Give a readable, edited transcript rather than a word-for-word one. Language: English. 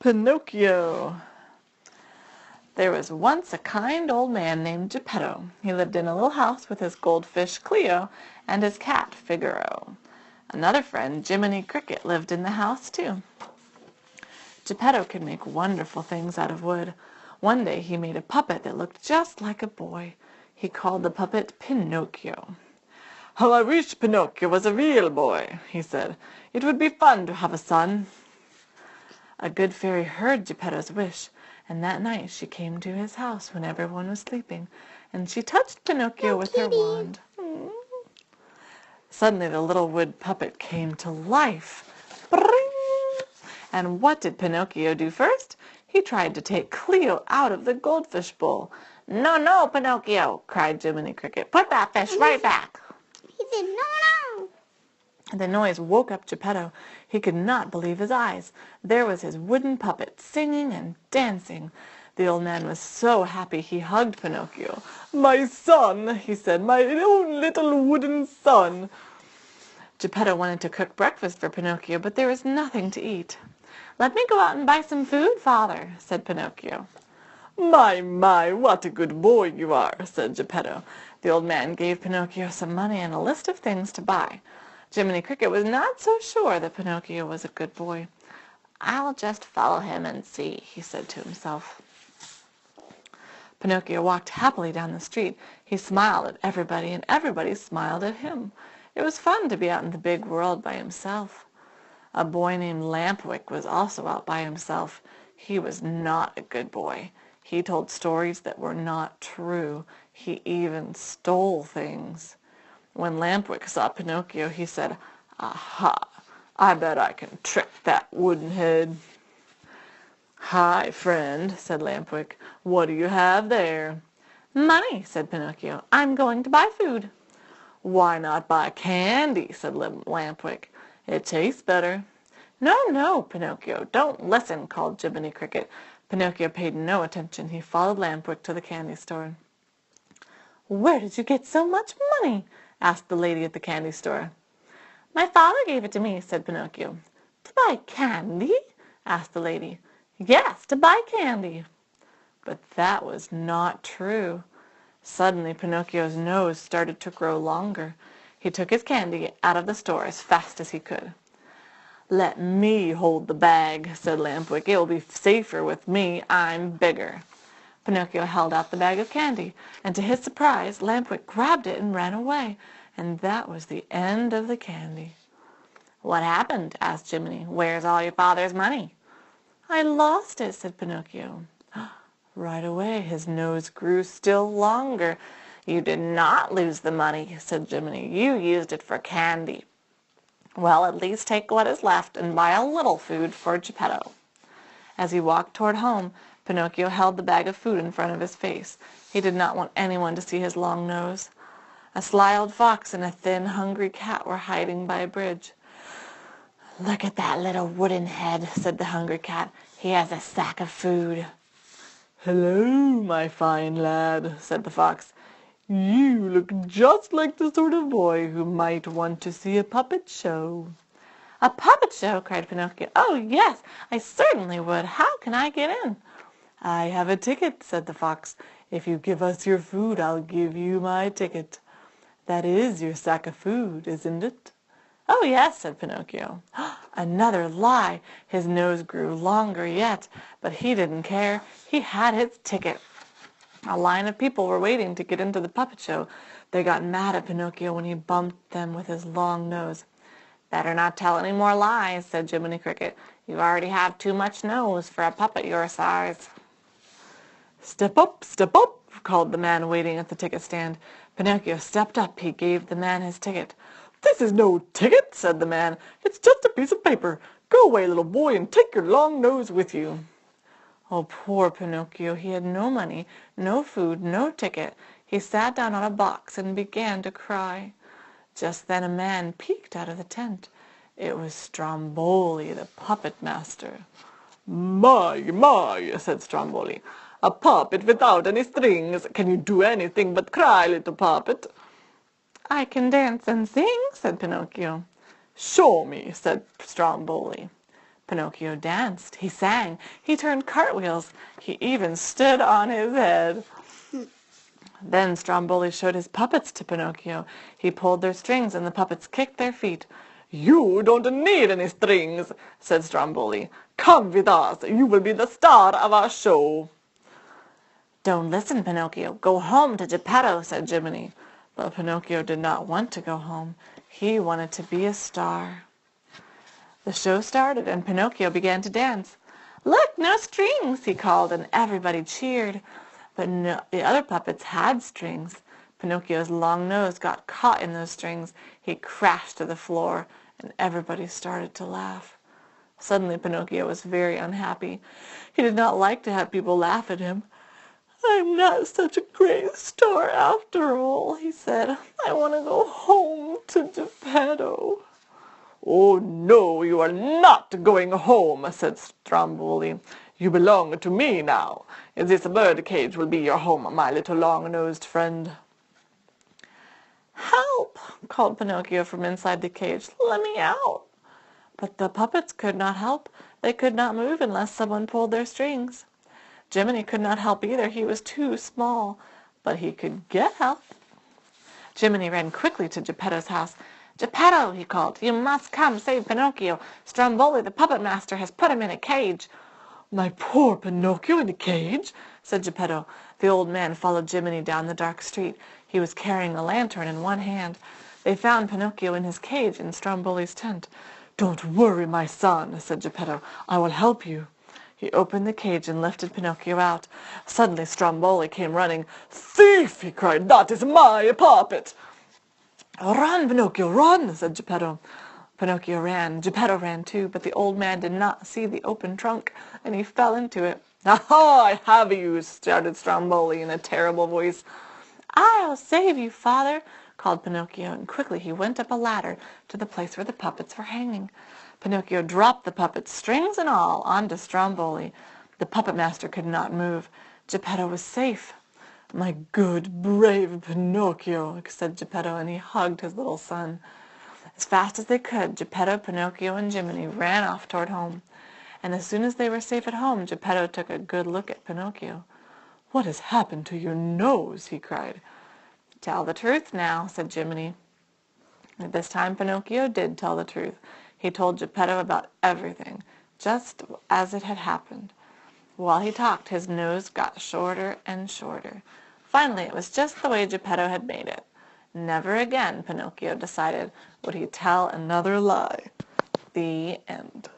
Pinocchio. There was once a kind old man named Geppetto. He lived in a little house with his goldfish Cleo and his cat Figaro. Another friend, Jiminy Cricket, lived in the house too. Geppetto could make wonderful things out of wood. One day he made a puppet that looked just like a boy. He called the puppet Pinocchio. "How I wish Pinocchio was a real boy," he said. "It would be fun to have a son." A good fairy heard Geppetto's wish, and that night she came to his house when everyone was sleeping, and she touched Pinocchio with her wand. Suddenly the little wood puppet came to life. Bring! And what did Pinocchio do first? He tried to take Cleo out of the goldfish bowl. "No, no, Pinocchio!" cried Jiminy Cricket. "Put that fish right back!" He said, "No, no!" The noise woke up Geppetto. He could not believe his eyes. There was his wooden puppet, singing and dancing. The old man was so happy he hugged Pinocchio. "My son," he said, "my own little wooden son." Geppetto wanted to cook breakfast for Pinocchio, but there was nothing to eat. "Let me go out and buy some food, father," said Pinocchio. My, what a good boy you are," said Geppetto. The old man gave Pinocchio some money and a list of things to buy. Jiminy Cricket was not so sure that Pinocchio was a good boy. "I'll just follow him and see," he said to himself. Pinocchio walked happily down the street. He smiled at everybody, and everybody smiled at him. It was fun to be out in the big world by himself. A boy named Lampwick was also out by himself. He was not a good boy. He told stories that were not true. He even stole things. When Lampwick saw Pinocchio, he said, "Aha! I bet I can trick that wooden head." "Hi, friend," said Lampwick. "What do you have there?" "Money," said Pinocchio. "I'm going to buy food." "Why not buy candy?" said Lampwick. "It tastes better." "No, no, Pinocchio, don't listen," called Jiminy Cricket. Pinocchio paid no attention. He followed Lampwick to the candy store. "Where did you get so much money?" asked the lady at the candy store. "My father gave it to me," said Pinocchio. "To buy candy?" asked the lady. "Yes, to buy candy." But that was not true. Suddenly Pinocchio's nose started to grow longer. He took his candy out of the store as fast as he could. "Let me hold the bag," said Lampwick. "It will be safer with me. I'm bigger." Pinocchio held out the bag of candy, and to his surprise Lampwick grabbed it and ran away, and that was the end of the candy. "What happened?" asked Jiminy. "Where's all your father's money?" "I lost it," said Pinocchio. Right away his nose grew still longer. "You did not lose the money," said Jiminy. "You used it for candy." "Well, at least take what is left and buy a little food for Geppetto." As he walked toward home, Pinocchio held the bag of food in front of his face. He did not want anyone to see his long nose. A sly old fox and a thin, hungry cat were hiding by a bridge. "Look at that little wooden head," said the hungry cat. "He has a sack of food." "Hello, my fine lad," said the fox. "You look just like the sort of boy who might want to see a puppet show." "A puppet show?" cried Pinocchio. "Oh, yes, I certainly would. How can I get in?" "I have a ticket," said the fox. "If you give us your food, I'll give you my ticket. That is your sack of food, isn't it?" "Oh, yes," said Pinocchio. Another lie! His nose grew longer yet, but he didn't care. He had his ticket. A line of people were waiting to get into the puppet show. They got mad at Pinocchio when he bumped them with his long nose. "Better not tell any more lies," said Jiminy Cricket. "You already have too much nose for a puppet your size." Step up, called the man waiting at the ticket stand. Pinocchio stepped up. He gave the man his ticket. "This is no ticket," said the man. "It's just a piece of paper. Go away, little boy, and take your long nose with you." Oh, poor Pinocchio. He had no money, no food, no ticket. He sat down on a box and began to cry. Just then a man peeked out of the tent. It was Stromboli, the puppet master. My, said Stromboli. "A puppet without any strings. Can you do anything but cry, little puppet?" "I can dance and sing," said Pinocchio. "Show me," said Stromboli. Pinocchio danced, he sang, he turned cartwheels, he even stood on his head. Then Stromboli showed his puppets to Pinocchio. He pulled their strings and the puppets kicked their feet. "You don't need any strings," said Stromboli. "Come with us, you will be the star of our show." "Don't listen, Pinocchio. Go home to Geppetto," said Jiminy. But Pinocchio did not want to go home. He wanted to be a star. The show started and Pinocchio began to dance. "Look, no strings!" he called, and everybody cheered. But no, the other puppets had strings. Pinocchio's long nose got caught in those strings. He crashed to the floor, and everybody started to laugh. Suddenly Pinocchio was very unhappy. He did not like to have people laugh at him. "I'm not such a great star after all," he said. "I want to go home to Geppetto." "Oh, no, you are not going home," said Stromboli. "You belong to me now. This bird cage will be your home, my little long-nosed friend." "Help!" called Pinocchio from inside the cage. "Let me out!" But the puppets could not help. They could not move unless someone pulled their strings. Jiminy could not help either. He was too small. But he could get help. Jiminy ran quickly to Geppetto's house. "Geppetto," he called, "you must come save Pinocchio. Stromboli, the puppet master, has put him in a cage." "My poor Pinocchio in a cage?" said Geppetto. The old man followed Jiminy down the dark street. He was carrying a lantern in one hand. They found Pinocchio in his cage in Stromboli's tent. "Don't worry, my son," said Geppetto. "I will help you." He opened the cage and lifted Pinocchio out. Suddenly Stromboli came running. "Thief!" he cried. "That is my puppet!" "Run, Pinocchio, run!" said Geppetto. Pinocchio ran. Geppetto ran too, but the old man did not see the open trunk, and he fell into it. "Aha! I have you!" shouted Stromboli in a terrible voice. "I'll save you, father!" called Pinocchio, and quickly he went up a ladder to the place where the puppets were hanging. Pinocchio dropped the puppets, strings and all, onto Stromboli. The puppet master could not move. Geppetto was safe. "My good, brave Pinocchio," said Geppetto, and he hugged his little son. As fast as they could, Geppetto, Pinocchio, and Jiminy ran off toward home. And as soon as they were safe at home, Geppetto took a good look at Pinocchio. "What has happened to your nose?" he cried. "Tell the truth now," said Jiminy. And this time Pinocchio did tell the truth. He told Geppetto about everything, just as it had happened. While he talked, his nose got shorter and shorter. Finally, it was just the way Geppetto had made it. Never again, Pinocchio decided, would he tell another lie. The end.